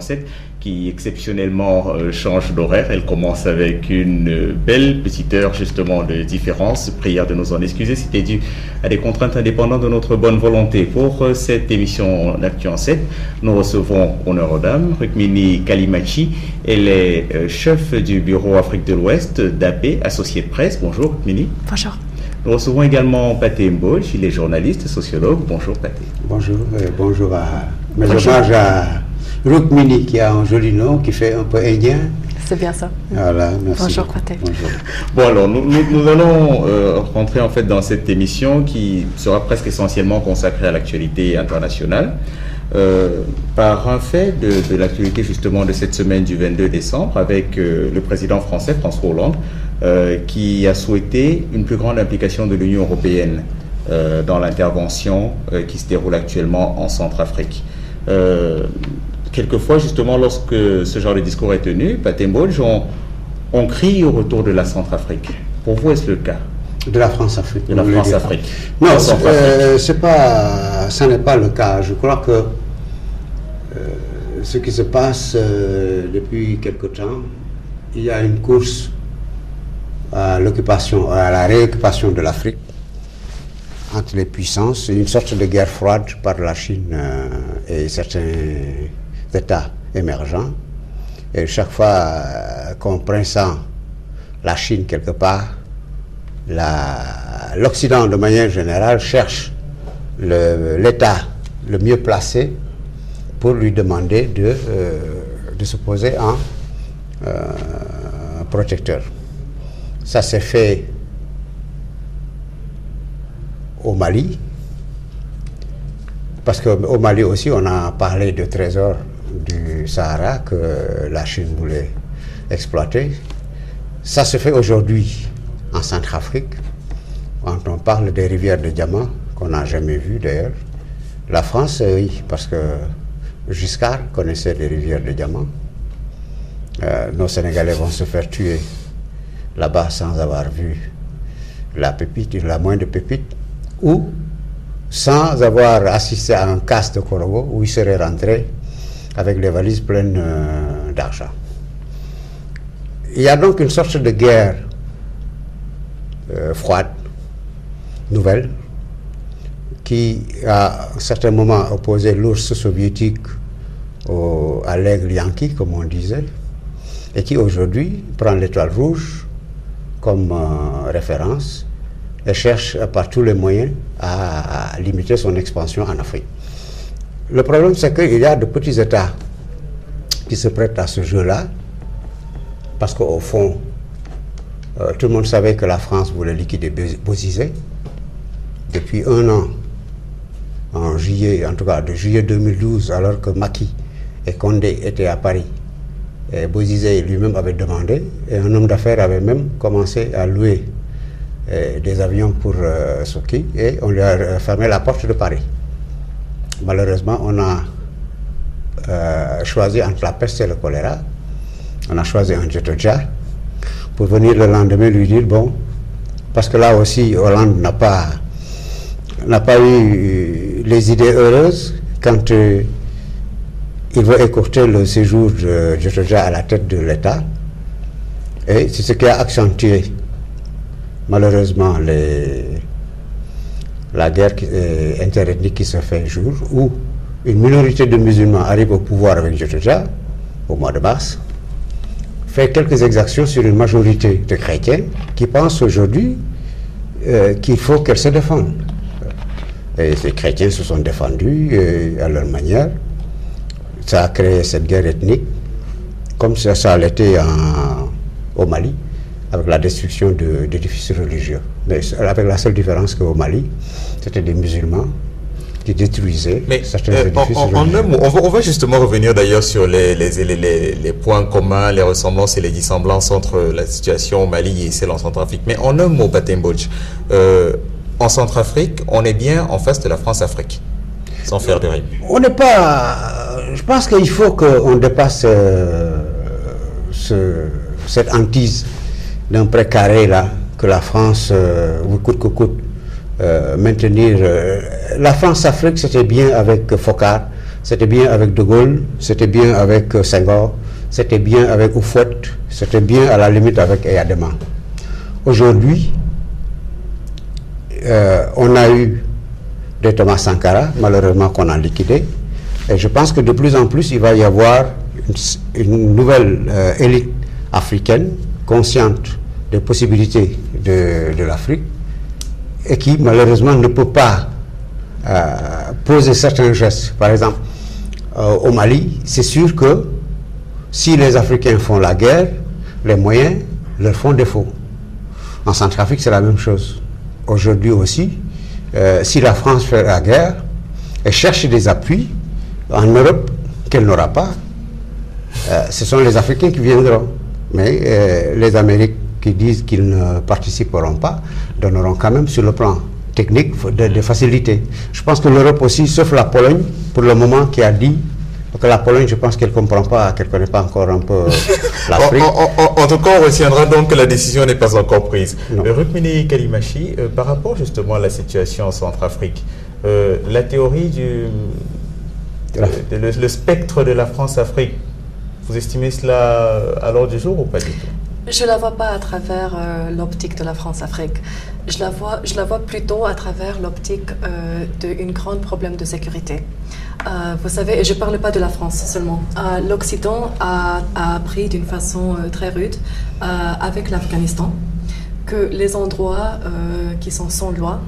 7 qui exceptionnellement change d'horaire. Elle commence avec une belle petite heure justement de différence. Prière de nous en excuser, c'était dû à des contraintes indépendantes de notre bonne volonté. Pour cette émission d'Actu en 7, nous recevons honneur aux dames Rukmini Kalimachi. Elle est chef du bureau Afrique de l'Ouest d'AP, associé de presse. Bonjour Rukmini. Bonjour. Nous recevons également Pathé Mbodj, il est journaliste, sociologue. Bonjour Pathé. Bonjour, bonjour à mes hommages à Rukmini qui a un joli nom, qui fait un peu indien. C'est bien ça. Voilà, merci. Bonjour Pathé. Bonjour. Bon alors, nous allons rentrer en fait dans cette émission qui sera presque essentiellement consacrée à l'actualité internationale. Par un fait de l'actualité justement de cette semaine du 22 décembre avec le président français François Hollande qui a souhaité une plus grande implication de l'Union européenne dans l'intervention qui se déroule actuellement en Centrafrique. Quelquefois justement lorsque ce genre de discours est tenu, Pathé Mbodj, on crie au retour de la Centrafrique. Pour vous, est-ce le cas? De la France-Afrique. De la France-Afrique. Non, ce n'est pas le cas. Je crois que ce qui se passe depuis quelque temps, il y a une course à l'occupation, à la réoccupation de l'Afrique entre les puissances, une sorte de guerre froide par la Chine et certains États émergents. Et chaque fois qu'on prend ça, la Chine quelque part, l'Occident de manière générale cherche l'État le mieux placé pour lui demander de se poser en protecteur. Ça s'est fait au Mali, parce qu'au Mali aussi on a parlé de trésors du Sahara que la Chine voulait exploiter. Ça se fait aujourd'hui en Centrafrique, quand on parle des rivières de diamants qu'on n'a jamais vues d'ailleurs. La France, oui, parce que Giscard connaissait les rivières de diamants. Nos Sénégalais vont se faire tuer là-bas sans avoir vu la pépite, la moindre pépite, ou sans avoir assisté à un casse de Korogo où ils seraient rentrés avec les valises pleines d'argent. Il y a donc une sorte de guerre froide, nouvelle, qui à un certain moment opposait l'ours soviétique à l'aigle yankee, comme on disait, et qui aujourd'hui prend l'étoile rouge comme référence et cherche par tous les moyens à limiter son expansion en Afrique. Le problème, c'est qu'il y a de petits États qui se prêtent à ce jeu-là, parce qu'au fond, tout le monde savait que la France voulait liquider Bozizé. Depuis un an, en juillet, en tout cas de juillet 2012, alors que Macky et Condé étaient à Paris, et Bozizé lui-même avait demandé, et un homme d'affaires avait même commencé à louer des avions pour Soki, et on lui a fermé la porte de Paris. Malheureusement, on a choisi entre la peste et le choléra, on a choisi un Jotoja pour venir le lendemain lui dire, bon, parce que là aussi, Hollande n'a pas eu les idées heureuses quand il veut écourter le séjour de Jotoja à la tête de l'État, et c'est ce qui a accentué malheureusement la guerre interethnique qui se fait jour, où une minorité de musulmans arrive au pouvoir avec Jotoja au mois de mars, fait quelques exactions sur une majorité de chrétiens qui pensent aujourd'hui qu'il faut qu'elle se défende. Et ces chrétiens se sont défendus à leur manière. Ça a créé cette guerre ethnique, comme ça l'était au Mali, avec la destruction d'édifices religieux. Mais avec la seule différence qu'au Mali, c'était des musulmans qui détruisaient certains édifices religieux. On va justement revenir d'ailleurs sur les points communs, les ressemblances et les dissemblances entre la situation au Mali et celle en Centrafrique. Mais en un mot, Pathé Mbodj, en Centrafrique, on est bien en face de la France-Afrique, sans faire de rime. On n'est pas... Je pense qu'il faut qu'on dépasse cette hantise d'un précaré là, que la France, coûte que coûte, maintenir. La France-Afrique, c'était bien avec Foccart, C'était bien avec De Gaulle, c'était bien avec Senghor, c'était bien avec Houphouët, c'était bien à la limite avec Eyadema. Aujourd'hui, on a eu des Thomas Sankara, malheureusement qu'on a liquidé, et je pense que de plus en plus, il va y avoir une nouvelle élite africaine consciente des possibilités de l'Afrique et qui malheureusement ne peut pas poser certains gestes. Par exemple, au Mali, c'est sûr que si les Africains font la guerre, les moyens leur font défaut. En Centrafrique, c'est la même chose. Aujourd'hui aussi, si la France fait la guerre, elle cherche des appuis en Europe qu'elle n'aura pas. Ce sont les Africains qui viendront. Mais les Américains qui disent qu'ils ne participeront pas donneront quand même sur le plan technique de facilité. Je pense que l'Europe aussi, sauf la Pologne, pour le moment, qui a dit que la Pologne, je pense qu'elle ne comprend pas, qu'elle ne connaît pas encore un peu l'Afrique. En tout cas, on retiendra donc que la décision n'est pas encore prise. Rukmini Callimachi, par rapport justement à la situation en Centrafrique, la théorie le spectre de la France-Afrique, vous estimez cela à l'ordre du jour ou pas du tout? Je ne la vois pas à travers l'optique de la France-Afrique. Je la vois plutôt à travers l'optique d'un grand problème de sécurité. Vous savez, et je ne parle pas de la France seulement, l'Occident a appris d'une façon très rude avec l'Afghanistan que les endroits qui sont sans loi,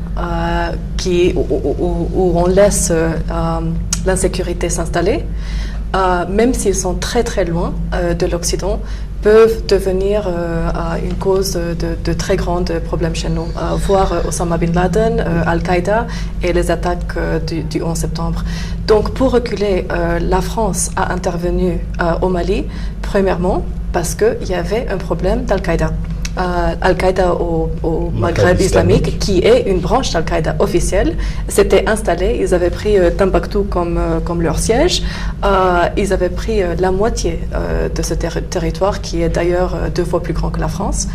où on laisse l'insécurité s'installer, même s'ils sont très très loin de l'Occident, peuvent devenir une cause de très grands problèmes chez nous, voire Osama Bin Laden, Al-Qaïda et les attaques du 11 septembre. Donc pour reculer, la France a intervenu au Mali, premièrement parce qu'il y avait un problème d'Al-Qaïda. Al-Qaïda au Maghreb islamique, qui est une branche d'Al-Qaïda officielle, s'était installée. Ils avaient pris Tombouctou comme leur siège. Ils avaient pris la moitié de ce territoire, qui est d'ailleurs 2 fois plus grand que la France.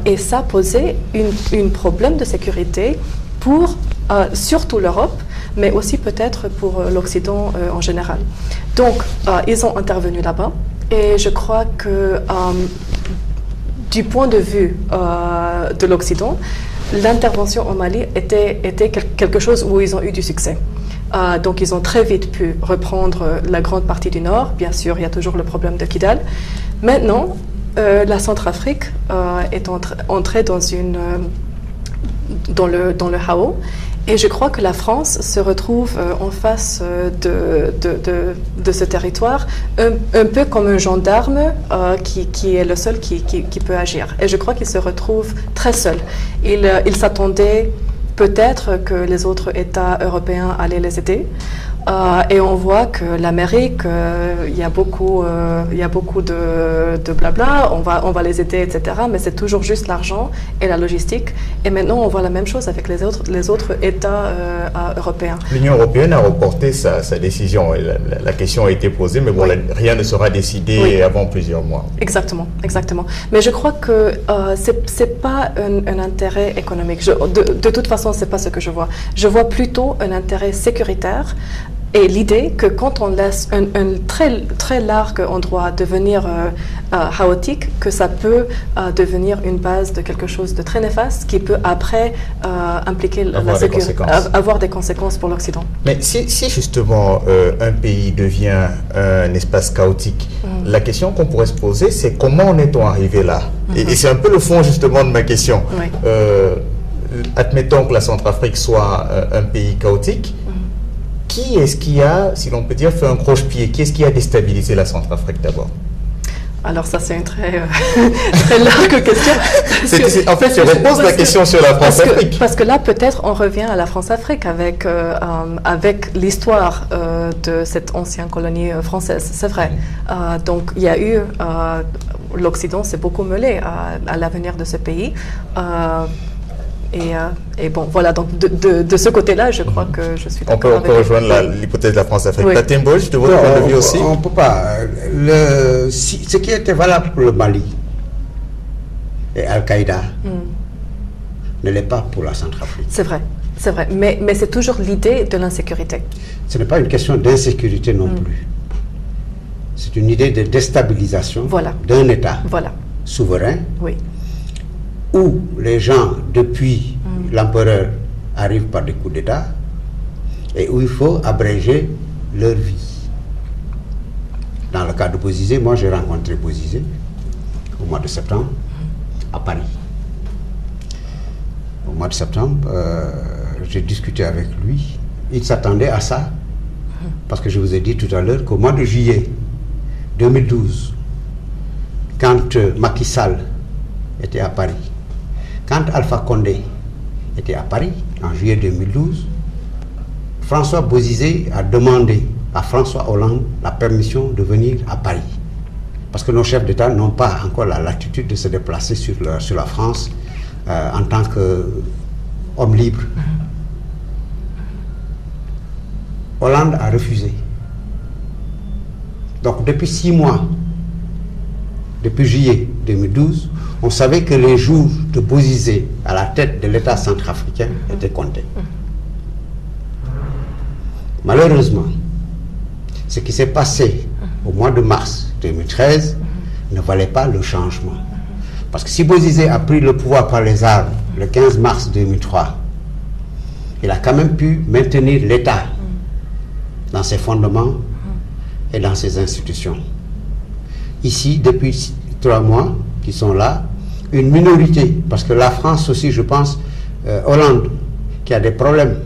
Et ça posait un problème de sécurité pour surtout l'Europe, mais aussi peut-être pour l'Occident en général. Donc, ils ont intervenu là-bas. Et je crois que du point de vue de l'Occident, l'intervention au Mali était quelque chose où ils ont eu du succès. Donc ils ont très vite pu reprendre la grande partie du nord. Bien sûr, il y a toujours le problème de Kidal. Maintenant, la Centrafrique est entrée dans le chaos. Et je crois que la France se retrouve en face de ce territoire, un peu comme un gendarme qui est le seul qui peut agir. Et je crois qu'il se retrouve très seul. Il s'attendait peut-être que les autres États européens allaient les aider. Et on voit que l'Amérique, il y a beaucoup de blabla, on va les aider, etc. Mais c'est toujours juste l'argent et la logistique. Et maintenant, on voit la même chose avec les autres États européens. L'Union européenne a reporté sa décision. La question a été posée, mais bon, oui, rien ne sera décidé avant plusieurs mois. Exactement, exactement. Mais je crois que c'est pas un intérêt économique. De toute façon, c'est pas ce que je vois. Je vois plutôt un intérêt sécuritaire. Et l'idée que quand on laisse un très, très large endroit devenir chaotique, que ça peut devenir une base de quelque chose de très néfaste qui peut après impliquer la sécurité, avoir des conséquences pour l'Occident. Mais si justement un pays devient un espace chaotique, la question qu'on pourrait se poser, c'est comment en est-on arrivé là? Et c'est un peu le fond justement de ma question. Oui. Admettons que la Centrafrique soit un pays chaotique. Qui est-ce qui a, si l'on peut dire, fait un croche-pied? Qui est-ce qui a déstabilisé la Centrafrique d'abord? Alors ça, c'est une très large question. En fait, je repose la question sur la France-Afrique. Parce que là, peut-être, on revient à la France-Afrique avec l'histoire de cette ancienne colonie française, c'est vrai. Donc, il y a eu, l'Occident s'est beaucoup mêlé à l'avenir de ce pays. Et bon, voilà, donc de ce côté-là, je crois que je suis d'accord. On peut rejoindre l'hypothèse de la France-Afrique. Oui. Tatimboge, de votre point de vue aussi? On ne peut pas. Ce qui était valable pour le Mali et Al-Qaïda ne l'est pas pour la Centrafrique. C'est vrai. Mais c'est toujours l'idée de l'insécurité. Ce n'est pas une question d'insécurité non plus. C'est une idée de déstabilisation d'un État souverain où les gens, depuis l'empereur, arrivent par des coups d'État et où il faut abréger leur vie. Dans le cas de Bozizé, moi j'ai rencontré Bozizé au mois de septembre à Paris. Au mois de septembre, j'ai discuté avec lui. Il s'attendait à ça parce que je vous ai dit tout à l'heure qu'au mois de juillet 2012, quand Macky Sall était à Paris, quand Alpha Condé était à Paris en juillet 2012, François Bozizé a demandé à François Hollande la permission de venir à Paris. Parce que nos chefs d'État n'ont pas encore la latitude de se déplacer sur la France en tant qu'homme libre. Hollande a refusé. Donc depuis 6 mois, depuis juillet 2012, on savait que les jours de Bozizé à la tête de l'État centrafricain étaient comptés. Malheureusement, ce qui s'est passé au mois de mars 2013 ne valait pas le changement. Parce que si Bozizé a pris le pouvoir par les armes le 15 mars 2003, il a quand même pu maintenir l'État dans ses fondements et dans ses institutions. Ici, depuis 3 mois qui sont là, une minorité, parce que la France aussi, je pense, Hollande, qui a des problèmes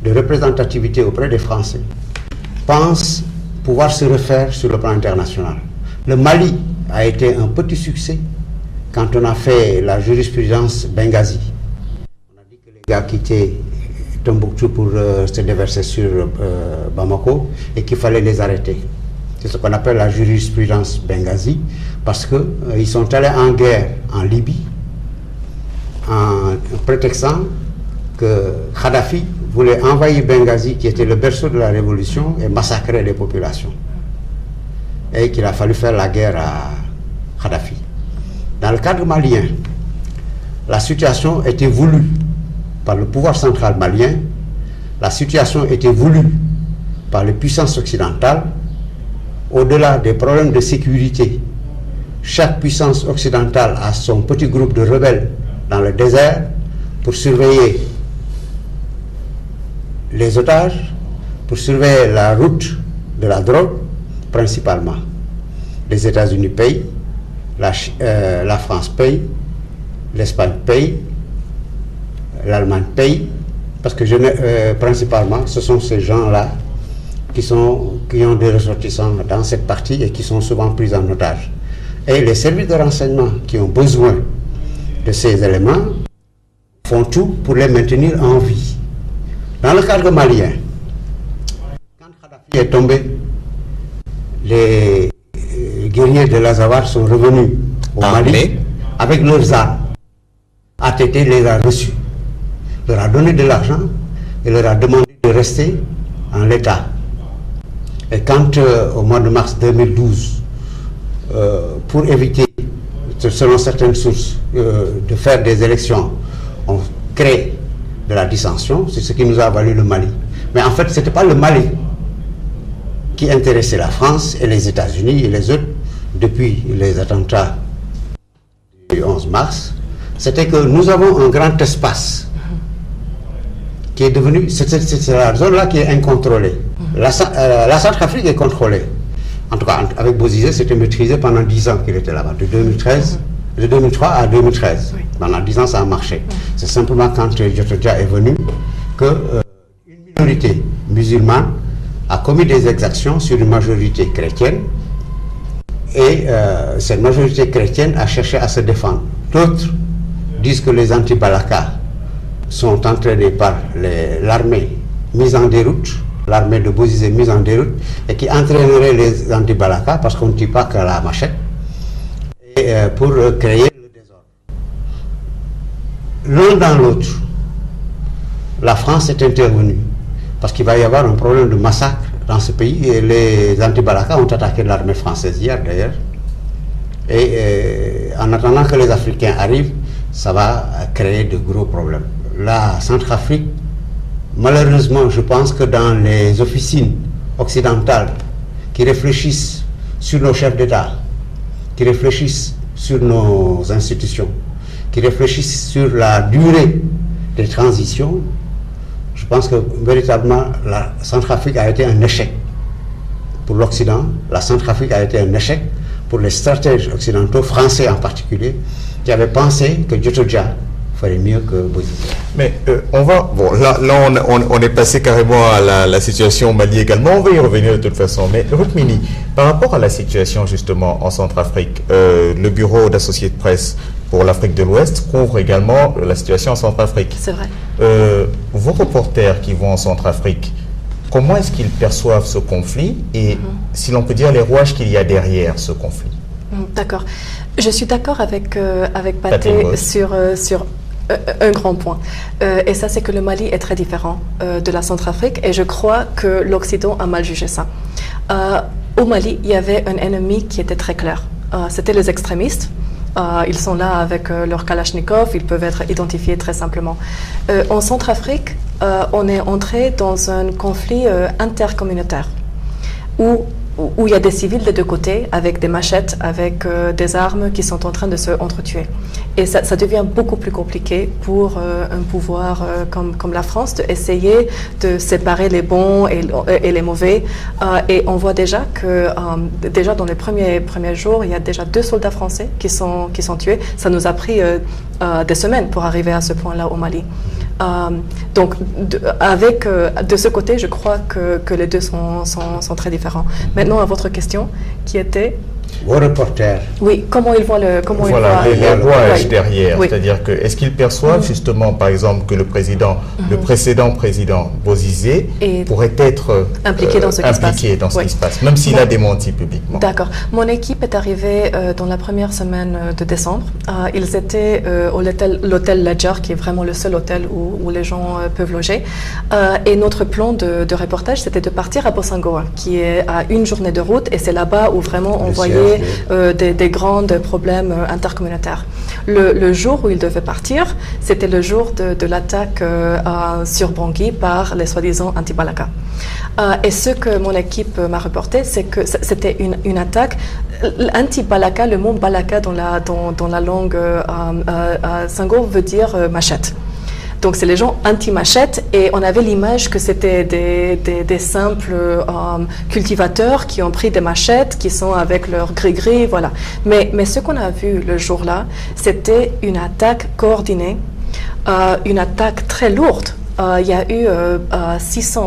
de représentativité auprès des Français, pense pouvoir se refaire sur le plan international. Le Mali a été un petit succès quand on a fait la jurisprudence Benghazi. On a dit que les gars quittaient Tombouctou pour se déverser sur Bamako et qu'il fallait les arrêter. C'est ce qu'on appelle la jurisprudence Benghazi, parce qu'ils sont allés en guerre en Libye en prétextant que Kadhafi voulait envahir Benghazi, qui était le berceau de la révolution, et massacrer les populations. Et qu'il a fallu faire la guerre à Kadhafi. Dans le cadre malien, la situation était voulue par le pouvoir central malien, la situation était voulue par les puissances occidentales. Au-delà des problèmes de sécurité, chaque puissance occidentale a son petit groupe de rebelles dans le désert pour surveiller les otages, pour surveiller la route de la drogue, principalement. Les États-Unis payent, la France paye, l'Espagne paye, l'Allemagne paye, parce que principalement, ce sont ces gens-là qui ont des ressortissants dans cette partie et qui sont souvent pris en otage. Et les services de renseignement qui ont besoin de ces éléments font tout pour les maintenir en vie. Dans le cadre malien, quand Kadhafi est tombé, les guerriers de l'Azawad sont revenus au Mali avec leurs armes. ATT les a reçus, leur a donné de l'argent et leur a demandé de rester en l'état. Et quand, au mois de mars 2012, pour éviter, selon certaines sources, de faire des élections, on crée de la dissension, c'est ce qui nous a valu le Mali. Mais en fait, ce n'était pas le Mali qui intéressait la France et les États-Unis et les autres depuis les attentats du 11 mars. C'était que nous avons un grand espace qui est devenu, c'est la zone-là qui est incontrôlée. La Centrafrique est contrôlée. En tout cas, avec Bozizé, c'était maîtrisé pendant 10 ans qu'il était là-bas, de 2003 à 2013. Oui. Pendant 10 ans, ça a marché. C'est simplement quand Djotodia est venu qu'une minorité musulmane a commis des exactions sur une majorité chrétienne et cette majorité chrétienne a cherché à se défendre. D'autres disent que les anti-Balaka sont entraînés par l'armée mise en déroute, l'armée de Bozizé mise en déroute, et qui entraînerait les anti-Balaka, parce qu'on ne tue pas qu'à la machette, et pour créer le désordre. L'un dans l'autre, la France est intervenue, parce qu'il va y avoir un problème de massacre dans ce pays, et les anti-Balaka ont attaqué l'armée française hier d'ailleurs, et en attendant que les Africains arrivent, ça va créer de gros problèmes. La Centrafrique, malheureusement, je pense que dans les officines occidentales qui réfléchissent sur nos chefs d'État, qui réfléchissent sur nos institutions, qui réfléchissent sur la durée des transitions, je pense que véritablement la Centrafrique a été un échec pour l'Occident. La Centrafrique a été un échec pour les stratèges occidentaux, français en particulier, qui avaient pensé que Djotodia ferait mieux que Bozizé. Mais on est passé carrément à la situation au Mali également, on va y revenir de toute façon. Mais Rukmini, par rapport à la situation justement en Centrafrique, le bureau d'associés de presse pour l'Afrique de l'Ouest couvre également la situation en Centrafrique. C'est vrai. Vos reporters qui vont en Centrafrique, comment est-ce qu'ils perçoivent ce conflit et si l'on peut dire les rouages qu'il y a derrière ce conflit? D'accord. Je suis d'accord avec Pathé sur un grand point. Et ça, c'est que le Mali est très différent de la Centrafrique et je crois que l'Occident a mal jugé ça. Au Mali, il y avait un ennemi qui était très clair. C'était les extrémistes. Ils sont là avec leur Kalachnikov, ils peuvent être identifiés très simplement. En Centrafrique, on est entré dans un conflit intercommunautaire où il y a des civils des deux côtés avec des machettes, avec des armes qui sont en train de se entretuer. Et ça devient beaucoup plus compliqué pour un pouvoir comme la France d'essayer de séparer les bons et les mauvais. Et on voit déjà que déjà dans les premiers jours, il y a déjà 2 soldats français qui sont tués. Ça nous a pris des semaines pour arriver à ce point-là au Mali. Donc, de ce côté, je crois que les deux sont très différents. Maintenant, à votre question, qui était... Vos reporters. Oui, comment ils voient les rouages derrière. Oui. C'est-à-dire que, est-ce qu'ils perçoivent justement, par exemple, que le précédent président Bozizé pourrait être impliqué dans ce qui se passe, même s'il a démenti publiquement. D'accord. Mon équipe est arrivée dans la première semaine de décembre. Ils étaient à l'hôtel Ladjar, qui est vraiment le seul hôtel où les gens peuvent loger. Et notre plan de reportage, c'était de partir à Bossangoa, qui est à 1 journée de route, et c'est là-bas où vraiment on voyait des grands problèmes intercommunautaires. Le jour où il devait partir, c'était le jour de l'attaque sur Bangui par les soi-disant anti-Balaka. Et ce que mon équipe m'a reporté, c'est que c'était une attaque. Anti-Balaka, le mot Balaka dans la langue Sango veut dire machette. Donc c'est les gens anti-machette et on avait l'image que c'était des simples cultivateurs qui ont pris des machettes, qui sont avec leur gris-gris, voilà. Mais ce qu'on a vu le jour-là, c'était une attaque coordonnée, une attaque très lourde. Il y a eu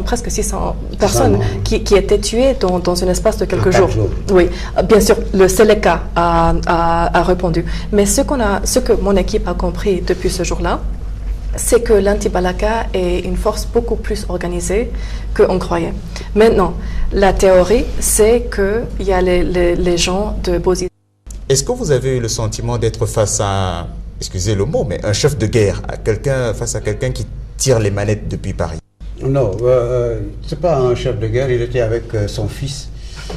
presque 600 personnes qui étaient tuées dans un espace de quelques jours. Oui, bien sûr, le Seleka a répondu. Mais ce que mon équipe a compris depuis ce jour-là, c'est que l'anti-Balaka est une force beaucoup plus organisée qu'on croyait. Maintenant, la théorie, c'est qu'il y a les gens de Bozizé. Est-ce que vous avez eu le sentiment d'être face à, excusez le mot, mais un chef de guerre, face à quelqu'un qui tire les manettes depuis Paris? Non, c'est pas un chef de guerre, il était avec son fils,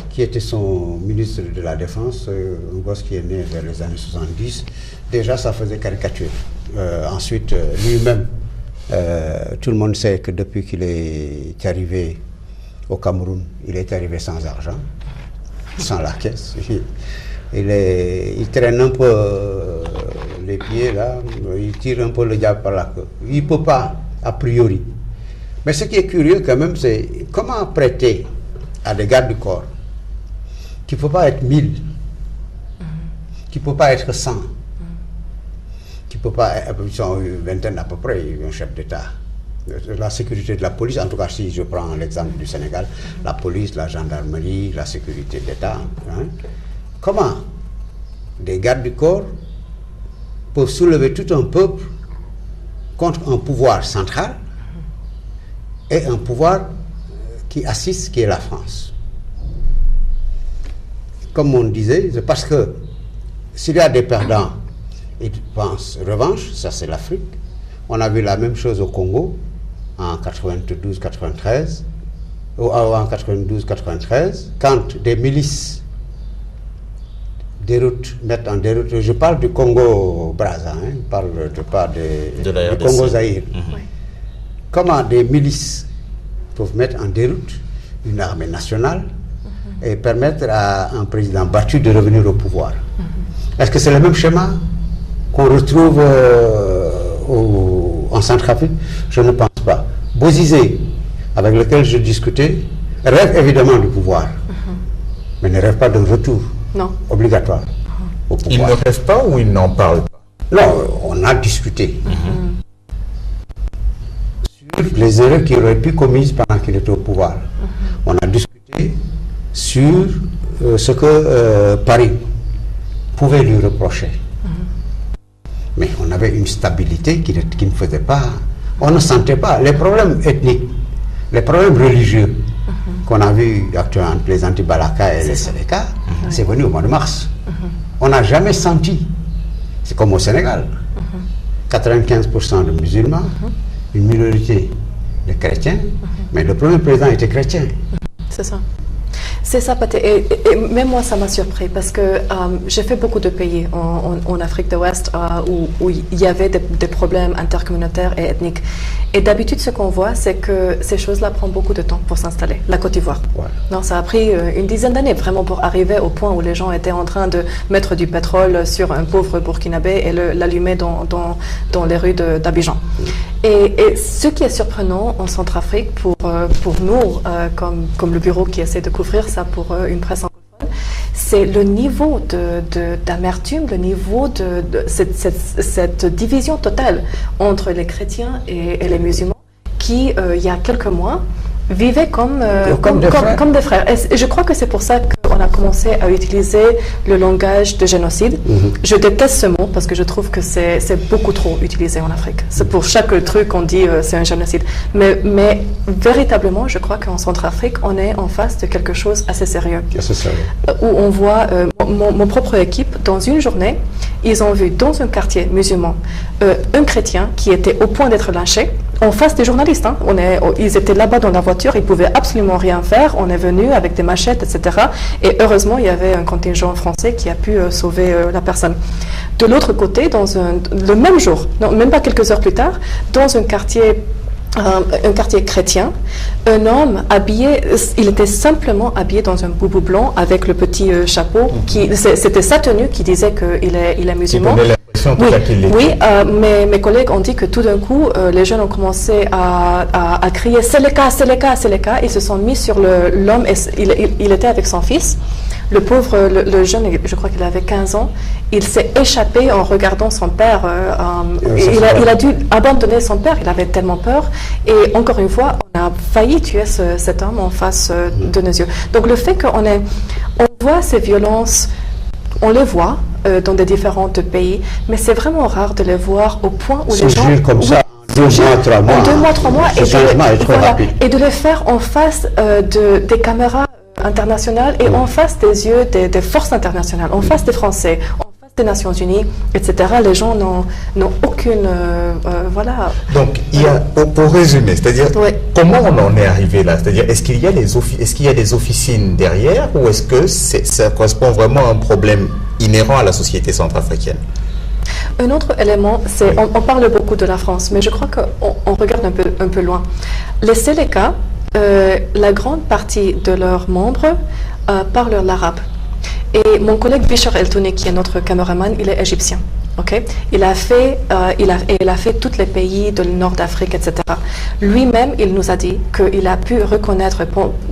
qui était son ministre de la Défense, un gosse qui est né vers les années 70. Déjà, ça faisait caricature. Ensuite, lui-même, tout le monde sait que depuis qu'il est arrivé au Cameroun, il est arrivé sans argent, sans la caisse. Il traîne un peu les pieds là, il tire un peu le diable par la queue. Il ne peut pas, a priori. Mais ce qui est curieux quand même, c'est comment prêter à des gardes du corps qui ne peut pas être 1000, qui ne peut pas être 100, qui ne peut pas être, ils sont une vingtaine à peu près, un chef d'État. La sécurité de la police, en tout cas si je prends l'exemple du Sénégal, la police, la gendarmerie, la sécurité d'État. Hein. Comment des gardes du corps peuvent soulever tout un peuple contre un pouvoir central et un pouvoir qui assiste, qui est la France? Comme on disait, c'est parce que s'il y a des perdants, ils pensent revanche, ça c'est l'Afrique. On a vu la même chose au Congo en 92-93, ou en 92-93, quand des milices mettre en déroute. Je parle du Congo-Brazza, hein, je parle pas du Congo-Zaïre. Oui. Comment des milices peuvent mettre en déroute une armée nationale et permettre à un président battu de revenir au pouvoir. Est-ce que c'est le même schéma qu'on retrouve en Centrafrique? Je ne pense pas. Bozizé, avec lequel je discutais, rêve évidemment du pouvoir, mais ne rêve pas d'un retour obligatoire au pouvoir. Il ne rêve pas ou il n'en parle pas? Non, on a discuté sur les erreurs qu'il aurait pu commises pendant qu'il était au pouvoir. On a discuté sur ce que Paris pouvait lui reprocher. Mais on avait une stabilité qui ne faisait pas... On ne sentait pas les problèmes ethniques, les problèmes religieux qu'on a vus actuellement entre les Anti-Balaka et les Sénéca, c'est venu au mois de mars. On n'a jamais senti, c'est comme au Sénégal, 95% de musulmans, une minorité de chrétiens, mais le premier président était chrétien. C'est ça. C'est ça, Pathé. Et même moi, ça m'a surpris parce que j'ai fait beaucoup de pays en Afrique de l'Ouest où il y avait des problèmes intercommunautaires et ethniques. Et d'habitude, ce qu'on voit, c'est que ces choses-là prennent beaucoup de temps pour s'installer. La Côte d'Ivoire. Ouais. Non, ça a pris une dizaine d'années vraiment pour arriver au point où les gens étaient en train de mettre du pétrole sur un pauvre burkinabé et l'allumer dans les rues d'Abidjan. Et ce qui est surprenant en Centrafrique pour nous, comme le bureau qui essaie de couvrir ça pour une presse anglophone, c'est le niveau d'amertume, le niveau de cette division totale entre les chrétiens et les musulmans qui, il y a quelques mois, vivaient comme des frères. Et je crois que c'est pour ça qu'on a commencé à utiliser le langage de génocide. Je déteste ce mot parce que je trouve que c'est beaucoup trop utilisé en Afrique. C'est pour chaque truc on dit c'est un génocide. Mais véritablement, je crois qu'en Centrafrique, on est en face de quelque chose assez sérieux. Où on voit mon propre équipe, dans une journée, ils ont vu dans un quartier musulman un chrétien qui était au point d'être lynché en face des journalistes. Hein. Ils étaient là-bas dans la voiture, ils ne pouvaient absolument rien faire. On est venu avec des machettes, etc. Et heureusement, il y avait un contingent français qui a pu sauver la personne. De l'autre côté, le même jour, non, même pas quelques heures plus tard, dans un quartier chrétien, un homme habillé, il était simplement habillé dans un boubou blanc avec le petit chapeau, c'était sa tenue qui disait qu'il est musulman. Oui, mes collègues ont dit que tout d'un coup, les jeunes ont commencé à crier « Seleka, Seleka, Seleka ». Ils se sont mis sur l'homme, il était avec son fils. Le pauvre, le jeune, je crois qu'il avait 15 ans, il s'est échappé en regardant son père. Il a dû abandonner son père, il avait tellement peur. Et encore une fois, on a failli tuer cet homme en face de nos yeux. Donc le fait qu'on voit ces violences, on les voit dans des différents pays, mais c'est vraiment rare de les voir au point où les gens... comme ça, 2 mois, 3 mois. 2 mois, 3 mois. Et de le faire en face des caméras internationales et en face des yeux des forces internationales, en face des Français, en face des Nations Unies, etc. Les gens n'ont aucune... voilà. Donc, pour résumer, c'est-à-dire, comment on en est arrivé là? C'est-à-dire, est-ce qu'il y a des officines derrière ou est-ce que ça correspond vraiment à un problème inhérent à la société centrafricaine? Un autre élément, c'est, on parle beaucoup de la France, mais je crois qu'on regarde un peu loin. Les Séléka, la grande partie de leurs membres parlent l'arabe. Et mon collègue Bishr El-Touni, qui est notre caméraman, il est égyptien. Okay? Il a fait tous les pays de nord d'Afrique, etc. Lui-même, il nous a dit qu'il a pu reconnaître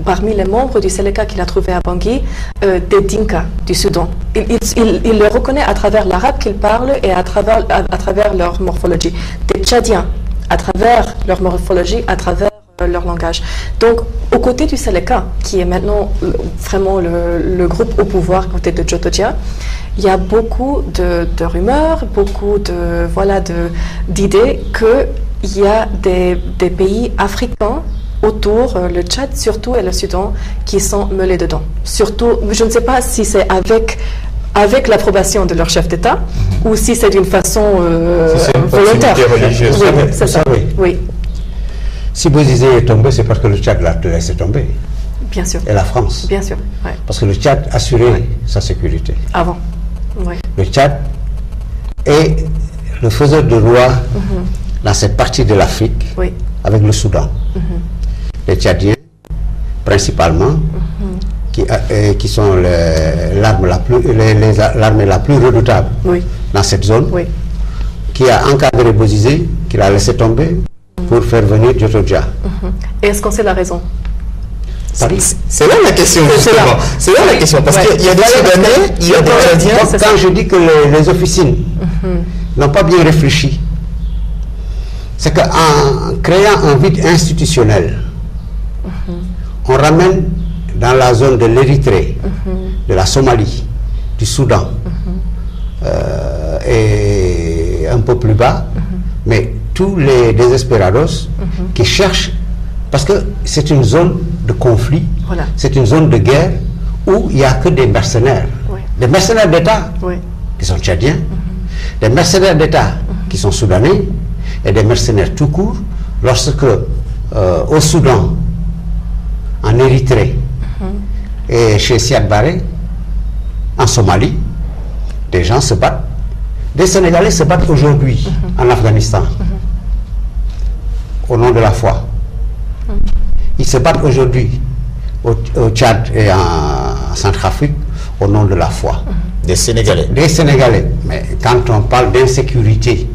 parmi les membres du Séléka qu'il a trouvé à Bangui des Dinka du Soudan. Il le reconnaît à travers l'arabe qu'ils parlent et à travers leur morphologie. Des Tchadiens, à travers leur morphologie, à travers leur langage. Donc, aux côtés du Séléka, qui est maintenant vraiment le groupe au pouvoir, côté de Jotodia, il y a beaucoup de rumeurs, beaucoup d'idées qu'il y a des pays africains autour, le Tchad surtout et le Soudan, qui sont mêlés dedans. Surtout, je ne sais pas si c'est avec l'approbation de leur chef d'État ou si c'est d'une façon volontaire. Religieuse. Oui, c'est ça. Oui. Si Bozizé est tombé, c'est parce que le Tchad l'a laissé tomber. Bien sûr. Et la France. Bien sûr. Ouais. Parce que le Tchad assurait sa sécurité. Avant. Oui. Le Tchad est le faiseur de roi dans cette partie de l'Afrique, Oui. avec le Soudan. Les Tchadiens, principalement, qui sont l'armée la plus redoutable Oui. dans cette zone, Oui. qui a encadré Bozizé, qui l'a laissé tomber pour faire venir Djotodia. Et est-ce qu'on sait la raison? C'est là la question, justement. C'est là la question, parce Ouais. qu'il y a des Soudanais, il y a des Tchadiens. Donc, quand je dis que les officines n'ont pas bien réfléchi, c'est qu'en créant un vide institutionnel, on ramène dans la zone de l'Érythrée, de la Somalie, du Soudan, et un peu plus bas, mais tous les désesperados qui cherchent, parce que c'est une zone de conflit, Voilà. c'est une zone de guerre où il n'y a que des mercenaires, Oui. des mercenaires d'État Oui. qui sont tchadiens, des mercenaires d'État qui sont soudanais, et des mercenaires tout court, lorsque au Soudan, en Érythrée, et chez Siad Barre, en Somalie, des gens se battent. Des Sénégalais se battent aujourd'hui en Afghanistan, au nom de la foi. Ils se battent aujourd'hui au Tchad et en Centrafrique, au nom de la foi. Des Sénégalais. Des Sénégalais. Mais quand on parle d'insécurité,